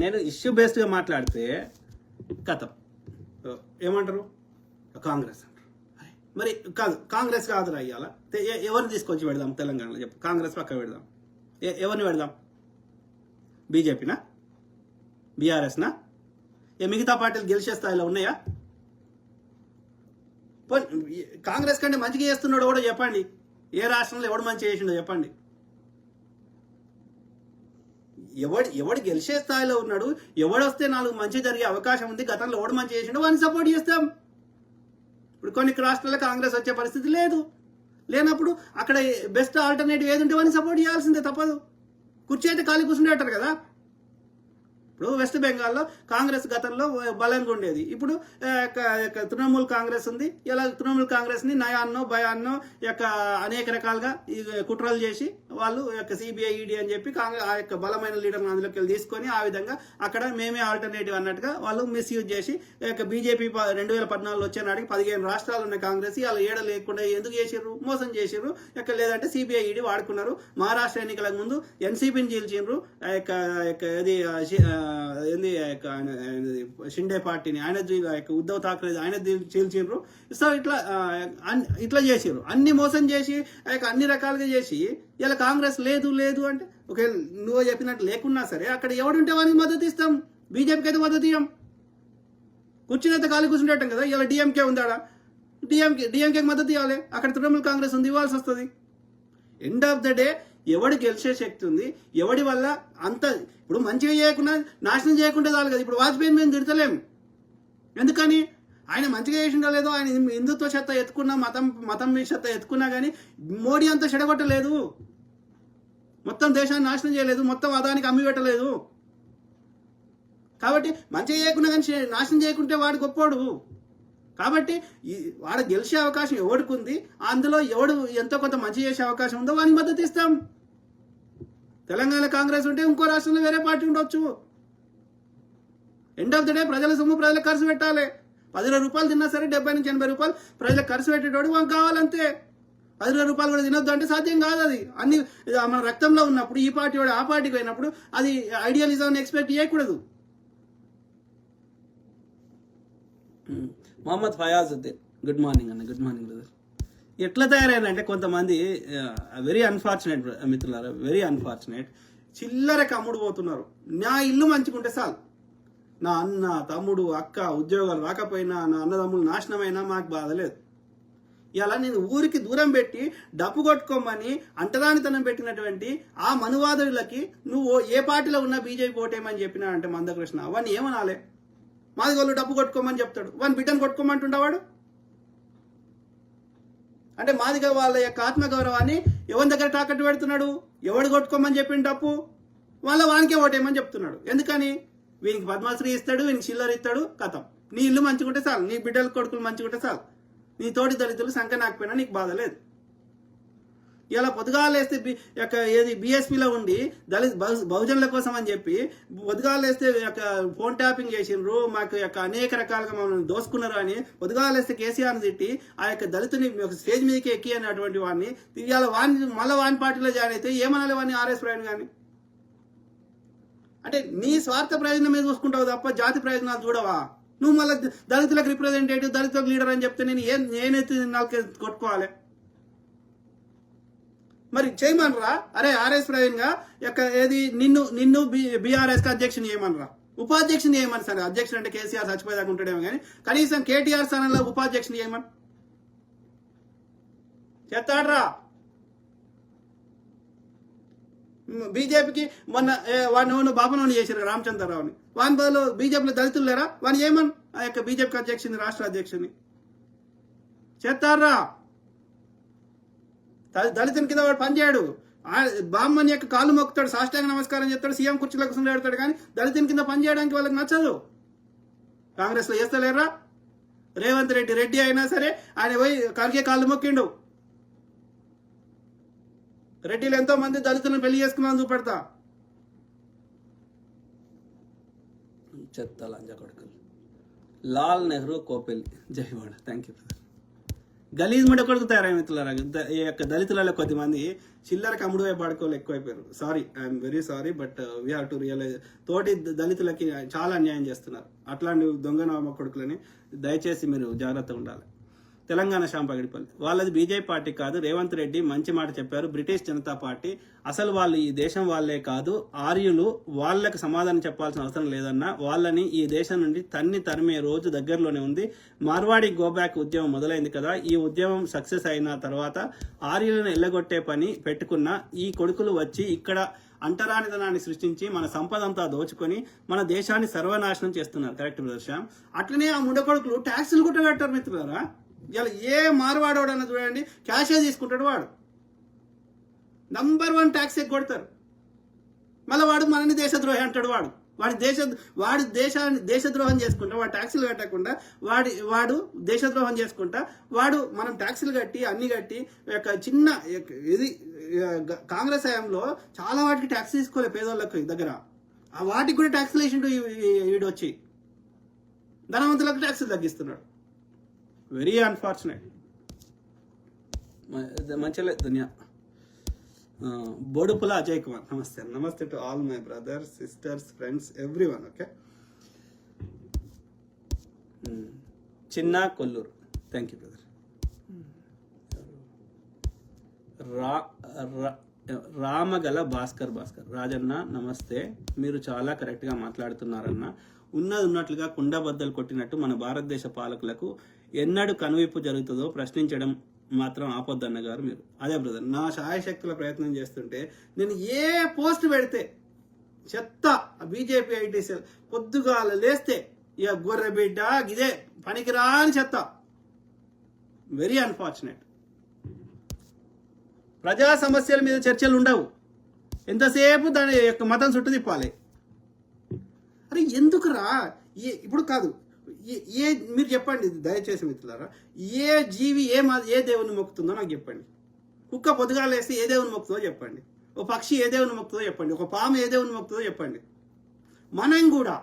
నేను ఇష్యూ బేస్డ్గా మాట్లాడితే కథం ఏమంటారు కాంగ్రెస్ అంటారు. మరి కాదు, కాంగ్రెస్ కాదురా అయ్యాల ఎవరిని తీసుకొచ్చి పెడదాం తెలంగాణలో చెప్పు. కాంగ్రెస్ పక్క పెడదాం, ఎవరిని పెడదాం? బీజేపీనా, బీఆర్ఎస్నా? మిగతా పార్టీలు గెలిచే స్థాయిలో ఉన్నాయా? కాంగ్రెస్ కంటే మంచిగా చేస్తున్నాడు కూడా చెప్పండి. ఏ రాష్ట్రంలో ఎవడు మంచి చేసిండో చెప్పండి. ఎవడు గెలిచే స్థాయిలో ఉన్నాడు, ఎవడొస్తే నాలుగు మంచి జరిగే అవకాశం ఉంది, గతంలో ఎవడు మంచి చేసిండో వాడిని సపోర్ట్ చేస్తాం. ఇప్పుడు కొన్ని రాష్ట్రాల్లో కాంగ్రెస్ వచ్చే పరిస్థితి లేదు. లేనప్పుడు అక్కడ బెస్ట్ ఆల్టర్నేటివ్ ఏది ఉంటే వాడిని సపోర్ట్ చేయాల్సిందే, తప్పదు. కుర్చీ అయితే ఖాళీ కూర్చుండేటారు కదా. ఇప్పుడు వెస్ట్ బెంగాల్లో కాంగ్రెస్ గతంలో బలంగా ఉండేది, ఇప్పుడు తృణమూల్ కాంగ్రెస్ ఉంది. ఇలా తృణమూల్ కాంగ్రెస్ని నయాన్నో భయాన్నో యొక్క అనేక రకాలుగా కుట్రలు చేసి వాళ్ళు యొక్క సిబిఐ ఈడీ అని చెప్పి ఆ యొక్క బలమైన లీడర్ని అందులోకి వెళ్ళి తీసుకొని ఆ విధంగా అక్కడ మేమే ఆల్టర్నేటివ్ అన్నట్టుగా వాళ్ళు మిస్యూజ్ చేసి బీజేపీ 2014 వచ్చే నాటికి 15 రాష్ట్రాలు ఉన్న కాంగ్రెస్ ఇలా ఏడ లేకుండా ఎందుకు చేసిర్రు? మోసం చేసిర్రు. లేదంటే సిబిఐ ఈడీ వాడుకున్నారు. మహారాష్ట్ర ఎన్నికలకు ముందు ఎన్సీపీని చీల్చిండ్రు, ఏంది షిండే పార్టీని, ఆయన ఉద్ధవ్ ఠాక్రే ఆయన చీల్చిండ్రు. సో ఇట్లా చేసిర్రు, అన్ని మోసం చేసి అన్ని రకాలుగా చేసి ఇలా కాంగ్రెస్ లేదు లేదు అంటే ఒకవేళ నువ్వు చెప్పినట్టు లేకున్నా సరే అక్కడ ఎవడుంటే వానికి మద్దతు ఇస్తాం. బీజేపీకి అయితే మద్దతు ఇవ్వం. కూర్చునైతే ఖాళీ కూర్చుంటాం కదా. ఇలా డిఎంకే ఉందాడా, డిఎంకేకి మద్దతు ఇవ్వాలి. అక్కడ తృణమూల్ కాంగ్రెస్ ఉంది, ఇవ్వాల్సి వస్తుంది. ఎండ్ ఆఫ్ ద డే ఎవడు గెలిచే శక్తి ఉంది, ఎవడి వల్ల అంత ఇప్పుడు మంచిగా చేయకుండా నాశనం చేయకుండా చాలు కదా. ఇప్పుడు వాజ్పేయిని మేము తిడతలేం, ఎందుకని ఆయన మంచిగా చేసిండో లేదో, ఆయన హిందుత్వ చెత్త ఎత్తుకున్నా, మతం చెత్త ఎత్తుకున్నా కానీ మోడీ అంతా చెడగొట్టలేదు, మొత్తం దేశాన్ని నాశనం చేయలేదు, మొత్తం అదానికి అమ్మి పెట్టలేదు. కాబట్టి మంచిగా చేయకుండా కానీ నాశనం చేయకుంటే వాడు గొప్పోడు. కాబట్టి వాడు గెలిచే అవకాశం ఎవడికి ఉంది, అందులో ఎవడు ఎంతో కొంత మంచి చేసే అవకాశం ఉందో వానికి మద్దతు ఇస్తాం. తెలంగాణ కాంగ్రెస్ ఉంటే ఇంకో రాష్ట్రంలో వేరే పార్టీ ఉండొచ్చు. ఎండ్ ఆఫ్ ద డే ప్రజల సొమ్ము ప్రజలకు ఖర్చు పెట్టాలి. 10 రూపాయలు తిన్నా సరే 70 నుంచి 80 రూపాయలు ప్రజలకు ఖర్చు పెట్టేటోడు వానికి కావాలంతే. 10 రూపాయలు కూడా తినొద్దు అంటే సాధ్యం కాదు. అది అన్ని మన రక్తంలో ఉన్నప్పుడు ఈ పార్టీ వాడు ఆ పార్టీకి పోయినప్పుడు అది ఐడియలిజం ఎక్స్పెక్ట్ చేయకూడదు. మొహమ్మద్ ఫయాజుద్దీన్, గుడ్ మార్నింగ్ అన్న. Good morning brother. ఎట్లా తయారైందంటే కొంతమంది వెరీ అన్ఫార్చునేట్ మిత్రులారా, వెరీ అన్ఫార్చునేట్, చిల్లరకి అమ్ముడు పోతున్నారు. నా ఇల్లు మంచుకుంటే చాలు, నా అన్న తమ్ముడు అక్క ఉద్యోగాలు రాకపోయినా, నా అన్నదమ్ములు నాశనమైనా మాకు బాధ లేదు. ఇలా నేను ఊరికి దూరం పెట్టి డప్పు కొట్టుకోమని అంటరానితనం పెట్టినటువంటి ఆ మనువాదులకి నువ్వు ఏ పార్టీలో ఉన్నా బీజేపీ ఓటేమని చెప్పినా అంటే మందకృష్ణ అవన్నీ ఏమనాలే? మాది వాళ్ళు డప్పు కొట్టుకోమని చెప్తాడు, వాని బిడ్డను కొట్టుకోమంటుండవాడు. అంటే మాదిగా వాళ్ళ యొక్క ఆత్మగౌరవాన్ని ఎవరి దగ్గర తాకట్టు పెడుతున్నాడు? ఎవడు కొట్టుకోమని చెప్పిన డప్పు వాళ్ళ వానికే ఓటేమని చెప్తున్నాడు. ఎందుకని? వీనికి పద్మశ్రీ ఇస్తాడు, వీనికి చిల్లర ఇస్తాడు, కథం. నీ ఇల్లు మంచుకుంటే చాలు, నీ బిడ్డల కొడుకులు మంచుకుంటే చాలు, నీ తోటి దళితులు సంఖ్య నాకపోయినా నీకు బాధ లేదు. ఇలా పొద్దుగాలేస్తే ఏది బీఎస్పీలో ఉండి దళిత బహుజనుల కోసం అని చెప్పి పొద్దుగాలేస్తే ఫోన్ ట్యాపింగ్ చేసిండ్రు, మాకు అనేక రకాలుగా మమ్మల్ని దోసుకున్నారు అని పొద్దుగాలేస్తే కేసీఆర్ని తిట్టి ఆ యొక్క దళితుని స్టేజ్ మీదకి ఎక్కి అనేటువంటి వాడిని ఇవాళ మళ్ళీ వాని పార్టీలో జాయిన్ అయితే ఏమనాలి వాడిని? ఆర్ఎస్ ప్రవీణ్ కానీ. అంటే నీ స్వార్థ ప్రయోజనం మీద చూసుకుంటావు తప్ప జాతి ప్రయోజనాలు చూడవా? నువ్వు మళ్ళీ దళితులకు రిప్రజెంటేటివ్, దళితులకు లీడర్ అని చెప్తే నేనైతే నాలుగు కొట్టుకోవాలి. మరి చేయమనరా? అరే ఆర్ఎస్ ప్రవీణ్ గా ఏది నిన్ను బీఆర్ఎస్ కి అధ్యక్షుని చేయమనరా, ఉపాధ్యక్షుని చేయమని. సరే అధ్యక్షుడు అంటే కేసీఆర్ చచ్చిపోయేదాకా ఉంటాడేమో కానీ కనీసం కేటీఆర్ స్థానంలో ఉపాధ్యక్షుని చేయమని చెప్తాడ్రా. బీజేపీకి మొన్న వాడిని బాబునోని చేశారు రామచంద్రరావుని, వాని బదులు బీజేపీలో దళితులు లేరా? వాడిని చేయమని ఆ యొక్క బీజేపీకి అధ్యక్షుని, రాష్ట్ర అధ్యక్షుని చెప్తాడ్రా. దళితుని కింద వాడు పనిచేయడు, బామ్మని యొక్క కాలు మొక్కుతాడు, సాష్టాంగ నమస్కారం చెప్తాడు, సీఎం కుర్చీలో కూర్చొని పెడతాడు, కానీ దళితుని కింద పనిచేయడానికి వాళ్ళకి నచ్చదు. కాంగ్రెస్లో చేస్తలేరా? రేవంత్ రెడ్డి అయినా సరే ఆయన పోయి ఖర్గే కాళ్ళు మొక్కిండు. రెడ్డిలు ఎంతో మంది దళితులను పెళ్లి చేసుకున్నాను చూపెడతా. చెత్త లంజ కొడుకులు. లాల్ నెహ్రూ కోపెల్లి, జైవాడ. Thank you brother. గలీజ్ ముడ కొడుకు తయారై మిత్రులారా. ఈ యొక్క దళితులలో కొద్దిమంది చిల్లరకు అమ్ముడు వైపు పడుకోవాలి ఎక్కువైపోయారు. Sorry, I'm very sorry, but we have to realise తోటి దళితులకి చాలా అన్యాయం చేస్తున్నారు. అట్లాంటి దొంగ నామ కొడుకులని దయచేసి మీరు జాగ్రత్తగా ఉండాలి. తెలంగాణ శాంపగడిపల్లి వాళ్ళది బీజేపీ పార్టీ కాదు, రేవంత్ రెడ్డి మంచి మాట చెప్పారు. బ్రిటిష్ జనతా పార్టీ అసలు వాళ్ళు ఈ దేశం వాళ్ళే కాదు, ఆర్యులు, వాళ్ళకి సమాధానం చెప్పాల్సిన అవసరం లేదన్నా. వాళ్ళని ఈ దేశం నుండి తరిమే రోజు దగ్గరలోనే ఉంది. మార్వాడి గోబ్యాక్ ఉద్యమం మొదలైంది కదా, ఈ ఉద్యమం సక్సెస్ అయిన తర్వాత ఆర్యులను ఎల్లగొట్టే పని పెట్టుకున్న ఈ కొడుకులు వచ్చి ఇక్కడ అంటరానితనాన్ని సృష్టించి మన సంపద అంతా దోచుకొని మన దేశాన్ని సర్వనాశనం చేస్తున్నారు. Correct brother Shyam. అట్లనే ఆ ముండ కొడుకులు ట్యాక్సులు కూడా కట్టారు మిత్రులారా. ఇలా ఏ మార్వాడోడు అన్న చూడండి, క్యాషే తీసుకుంటాడు వాడు. నంబర్ 1 ట్యాక్స్ కొడతారు. మళ్ళీ వాడు మనని దేశద్రోహి అంటాడు. వాడు దేశద్రోహం చేసుకుంటా, వాడు ట్యాక్సులు కట్టకుండా వాడు దేశద్రోహం చేసుకుంటా, మనం ట్యాక్సులు కట్టి అన్ని కట్టి చిన్న ఇది కాంగ్రెస్ హయాంలో చాలా వాటికి ట్యాక్స్ తీసుకోలే పేదోళ్ళకి దగ్గర. ఆ వాటికి కూడా ట్యాక్సులు వేసిండు వీడొచ్చి. ధనవంతులకు ట్యాక్సులు తగ్గిస్తున్నాడు. Very unfortunate. మంచిలే దునియా. బోడుపుల అజయ్ కుమార్, నమస్తే. నమస్తే to all my brothers, sisters, friends, everyone. Okay. Chinna Kolluru, thank you brother. Ramagala Bhaskar Rajanna, నమస్తే. మీరు చాలా కరెక్ట్గా మాట్లాడుతున్నారన్న. ఉన్నట్లుగా కుండబద్దలు కొట్టినట్టు మన భారతదేశ పాలకులకు ఎన్నడూ కనువిప్పు జరుగుతుందో ప్రశ్నించడం మాత్రం ఆపొద్దన్న గారు మీరు. అదే బ్రదర్, నా శాయశక్తుల ప్రయత్నం చేస్తుంటే నేను ఏ పోస్ట్ పెడితే చెత్త బీజేపీ ఐటీ సెల్ పొద్దుగాల లేస్తే ఇక గొర్రె బిడ్డ ఇదే పనికిరాని చెత్త. Very unfortunate. ప్రజా సమస్యల మీద చర్చలు ఉండవు, ఎంతసేపు దాని యొక్క మతం చుట్టూ తిప్పాలి. అరే ఎందుకురా? ఇప్పుడు కాదు, మీరు చెప్పండి దయచేసి మిత్రులారా, ఏ జీవి ఏ దేవుని మొక్కుతుందో నాకు చెప్పండి. కుక్క పొద్దుగాలు వేస్తే ఏ దేవుని మొక్కుతుందో చెప్పండి. ఓ పక్షి ఏ దేవుని మొక్కుతుందో చెప్పండి. ఒక పాము ఏ దేవుని మొక్కుతుందో చెప్పండి. మనం కూడా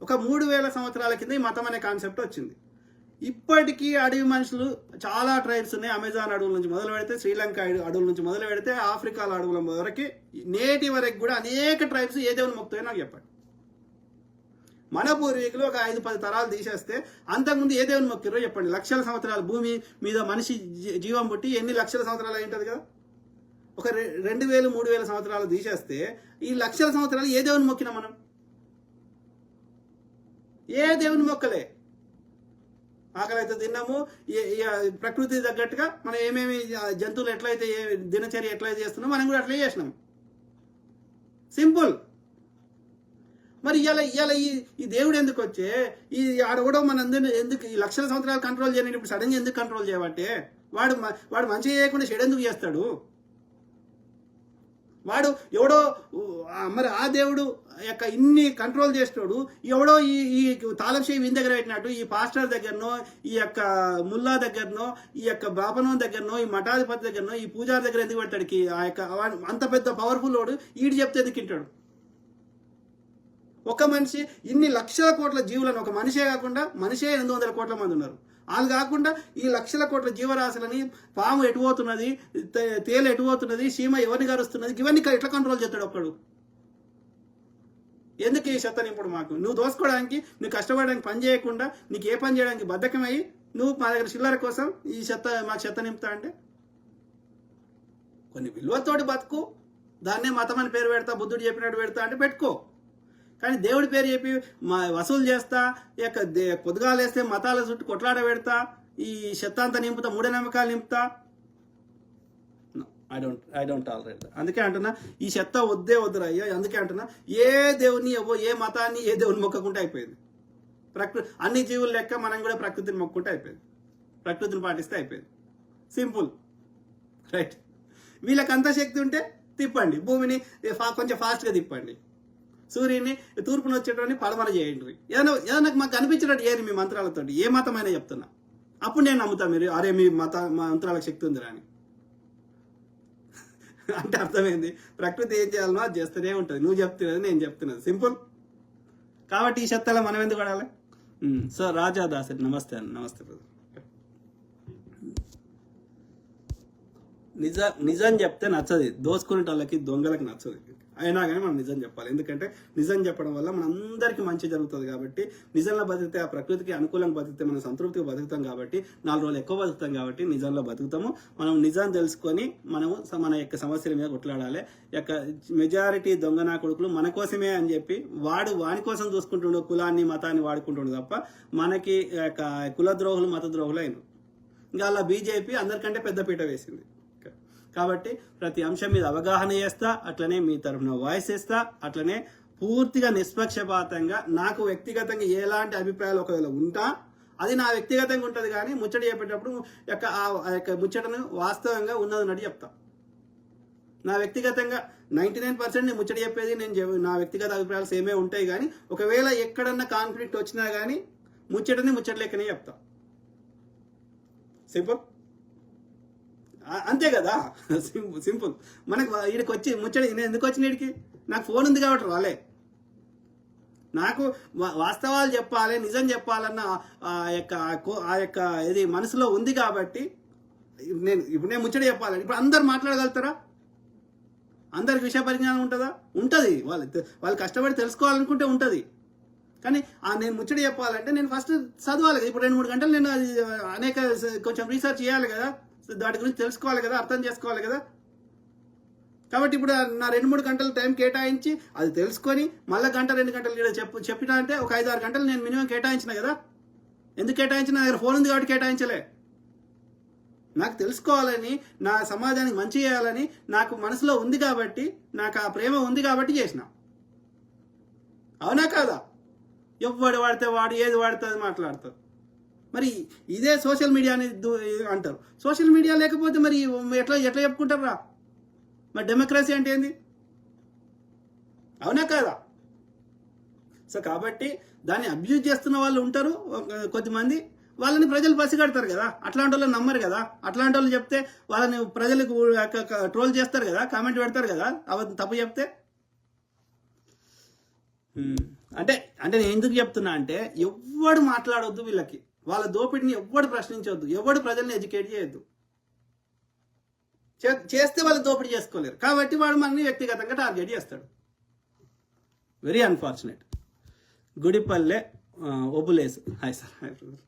ఒక 3000 సంవత్సరాల కింద ఈ మతం అనే కాన్సెప్ట్ వచ్చింది. ఇప్పటికీ అడవి మనుషులు చాలా ట్రైబ్స్ ఉన్నాయి. అమెజాన్ అడవుల నుంచి మొదలు పెడితే, శ్రీలంక అడవుల నుంచి మొదలు పెడితే, ఆఫ్రికాల అడవుల వరకు, నేటి వరకు కూడా అనేక ట్రైబ్స్ ఏ దేవుని మొక్కుతాయో నాకు చెప్పండి. మన పూర్వీకులు ఒక 5-10 తరాలు తీసేస్తే అంతకుముందు ఏ దేవుని మొక్కిరో చెప్పండి. లక్షల సంవత్సరాలు భూమి మీద మనిషి జీవం పుట్టి ఎన్ని లక్షల సంవత్సరాలు అయి ఉంటుంది కదా. ఒక 2000-3000 సంవత్సరాలు తీసేస్తే ఈ లక్షల సంవత్సరాలు ఏ దేవుని మొక్కినా మనం? ఏ దేవుని మొక్కలే. ఆకలి అయితే తిన్నాము. ప్రకృతి తగ్గట్టుగా మనం ఏమేమి జంతువులు ఎట్లయితే దినచర్య ఎట్లయితే చేస్తున్నామో మనం కూడా అట్లే చేసినాం. సింపుల్. మరి ఇవాళ ఈ దేవుడు ఎందుకు వచ్చే ఈ ఆడవడం మన అందరినీ ఎందుకు ఈ లక్షల సంవత్సరాలు కంట్రోల్ చేయని ఇప్పుడు సడన్గా ఎందుకు కంట్రోల్ చేయబట్టే? వాడు మంచిగా చేయకుండా చెడు ఎందుకు చేస్తాడు? వాడు ఎవడో మరి ఆ దేవుడు యొక్క ఇన్ని కంట్రోల్ చేస్తాడు ఎవడో ఈ తాళంచేయి వీని దగ్గర పెట్టినట్టు ఈ పాస్టర్ దగ్గరనో, ఈ యొక్క ముల్లా దగ్గరనో, ఈ యొక్క బాపనం దగ్గరనో, ఈ మఠాధిపతి దగ్గరనో, ఈ పూజారి దగ్గర ఎందుకు పెడతాడు? ఆ యొక్క అంత పెద్ద పవర్ఫుల్ వాడు ఈడు చెప్తే ఎందుకు తింటాడు? ఒక మనిషి ఇన్ని లక్షల కోట్ల జీవులను, ఒక మనిషే కాకుండా మనిషే 800 కోట్ల మంది ఉన్నారు. వాళ్ళు కాకుండా ఈ లక్షల కోట్ల జీవరాశులని, పాము ఎటుపోతున్నది, తేలు ఎటుపోతున్నది, సీమ ఎవరిని గరుస్తున్నది, ఇవన్నీ ఎట్లా కంట్రోల్ చేస్తాడు ఒక్కడు? ఎందుకు ఈ చెత్త నింపుడు మాకు? నువ్వు దోసుకోవడానికి, నువ్వు కష్టపడడానికి, పని చేయకుండా, నీకు ఏ పని చేయడానికి బద్ధకమై నువ్వు మా దగ్గర చిల్లర కోసం ఈ మాకు చెత్త నింపుతా అంటే? కొన్ని విలువతోటి బతుకు. దాన్నే మతం అని పేరు పెడతా, బుద్ధుడు చెప్పినట్టు పెడతా అంటే పెట్టుకో. కానీ దేవుడి పేరు చెప్పి వసూలు చేస్తా, ఇక పొద్దుగాలు వేస్తే మతాల చుట్టూ కొట్లాడ పెడతా, ఈ చెత్త నింపుతా, మూఢనమ్మకాలు నింపుతా. I don't tolerate. అందుకే అంటున్నా ఈ చెత్త వద్దురా అయ్యా. అందుకే అంటున్నా ఏ దేవుని ఏ మతాన్ని ఏ దేవుని మొక్కకుంటే అయిపోయింది. అన్ని జీవులు లెక్క మనం కూడా ప్రకృతిని మొక్కుంటే అయిపోయింది. ప్రకృతిని పాటిస్తే అయిపోయింది. Simple, right? వీళ్ళకి అంత శక్తి ఉంటే తిప్పండి, భూమిని కొంచెం ఫాస్ట్గా తిప్పండి, సూర్యుని తూర్పున వచ్చేటోని పడమర చేయండి. ఏదైనా మాకు అనిపించినట్టు ఏరి మీ మంత్రాలతో, ఏ మతమైనా చెప్తున్నా. అప్పుడు నేను నమ్ముతా మీరు అరే మీ మంత్రాలకు శక్తి ఉందిరా అని. అంటే అర్థమైంది, ప్రకృతి ఏం చేయాలనో అది చేస్తూనే ఉంటుంది. నువ్వు చెప్తున్నది నేను చెప్తున్నది, సింపుల్. కాబట్టి ఈ చెత్తలో మనం ఎందుకు పడాలి? సో రాజాదాస్, నమస్తే అన్న. నమస్తే బ్రదర్. నిజం చెప్తే నచ్చదు, దోసుకునేటోళ్ళకి దొంగలకి నచ్చదు. అయినా కానీ మనం నిజం చెప్పాలి, ఎందుకంటే నిజం చెప్పడం వల్ల మన అందరికీ మంచి జరుగుతుంది. కాబట్టి నిజంలో బతికితే ఆ ప్రకృతికి అనుకూలంగా బతికితే మనం సంతృప్తిగా బతుకుతాం. కాబట్టి 4 రోజులు ఎక్కువ బతుకుతాం కాబట్టి నిజంలో బతుకుతాము. మనం నిజం తెలుసుకొని మనము మన యొక్క సమస్యల మీద కొట్లాడాలి. యొక్క మెజారిటీ దొంగ నా కొడుకులు మన కోసమే అని చెప్పి వాని కోసం చూసుకుంటుండో కులాన్ని మతాన్ని వాడుకుంటుండో తప్ప మనకి కులద్రోహులు మతద్రోహులు అయిన ఇంకా అలా బీజేపీ అందరికంటే పెద్దపీట వేసింది. కాబట్టి ప్రతి అంశం మీద అవగాహన చేస్తా, అట్లనే మీ తరఫున వాయిస్ ఇస్తా, అట్లనే పూర్తిగా నిష్పక్షపాతంగా నాకు వ్యక్తిగతంగా ఎలాంటి అభిప్రాయాలు ఒకవేళ ఉంటా అది నా వ్యక్తిగతంగా ఉంటుంది. కానీ ముచ్చట చెప్పేటప్పుడు ఆ యొక్క ముచ్చటను వాస్తవంగా ఉన్నదన్నట్టు చెప్తా. నా వ్యక్తిగతంగా 99% నేను ముచ్చట చెప్పేది నా వ్యక్తిగత అభిప్రాయాలు సేమే ఉంటాయి. కానీ ఒకవేళ ఎక్కడన్నా కాన్ఫ్లిక్ట్ వచ్చినా కానీ ముచ్చట లెక్కనే చెప్తా. సింపుల్, అంతే కదా, సింపుల్. మనకు వీడికి వచ్చి ముచ్చట నేను ఎందుకు వచ్చిన వీడికి నాకు ఫోన్ ఉంది కాబట్టి రాలే. నాకు వాస్తవాలు చెప్పాలి, నిజం చెప్పాలన్న ఆ యొక్క ఇది మనసులో ఉంది కాబట్టి ఇప్పుడు నేను ముచ్చట చెప్పాలని. ఇప్పుడు అందరు మాట్లాడగలుగుతారా? అందరికి విషయ పరిజ్ఞానం ఉంటుందా? ఉంటుంది. వాళ్ళు కష్టపడి తెలుసుకోవాలనుకుంటే ఉంటుంది. కానీ నేను ముచ్చట చెప్పాలంటే నేను ఫస్ట్ చదవాలి కదా. ఇప్పుడు 2-3 గంటలు నేను అది కొంచెం రీసెర్చ్ చేయాలి కదా, దాటి గురించి తెలుసుకోవాలి కదా, అర్థం చేసుకోవాలి కదా. కాబట్టి ఇప్పుడు నా 2-3 గంటలు టైం కేటాయించి అది తెలుసుకొని మళ్ళీ 1-2 గంటలు చెప్పినా అంటే ఒక 5-6 గంటలు నేను మినిమం కేటాయించిన కదా. ఎందుకు కేటాయించిన? నా దగ్గర ఫోన్ ఉంది కాబట్టి కేటాయించలే. నాకు తెలుసుకోవాలని, నా సమాజానికి మంచి చేయాలని నాకు మనసులో ఉంది కాబట్టి, నాకు ఆ ప్రేమ ఉంది కాబట్టి చేసిన. అవునా కాదా? ఎవడు వాడితే వాడు ఏది వాడితే అది మాట్లాడతారు. మరి ఇదే సోషల్ మీడియా అని అంటారు. సోషల్ మీడియా లేకపోతే మరి ఎట్లా చెప్పుకుంటారా? మరి డెమోక్రసీ అంటే ఏంది? అవునా కాదా? సో కాబట్టి దాన్ని అబ్యూజ్ చేస్తున్న వాళ్ళు ఉంటారు కొద్దిమంది. వాళ్ళని ప్రజలు పసిగడతారు కదా, అట్లాంటి వాళ్ళని నమ్మరు కదా. అట్లాంటి వాళ్ళు చెప్తే వాళ్ళని ప్రజలకు ట్రోల్ చేస్తారు కదా, కామెంట్ పెడతారు కదా అవి తప్పు చెప్తే. అంటే నేను ఎందుకు చెప్తున్నా అంటే ఎవ్వడు మాట్లాడొద్దు వీళ్ళకి. వాళ్ళ దోపిడిని ఎవ్వడు ప్రశ్నించవద్దు, ఎవడు ప్రజల్ని ఎడ్యుకేట్ చేయొద్దు. చేస్తే వాళ్ళు దోపిడీ చేసుకోలేరు కాబట్టి వాడు మనని వ్యక్తిగతంగా టార్గెట్ చేస్తాడు. Very unfortunate. Gudipalle Obulesu. Hi sir. Hi brother.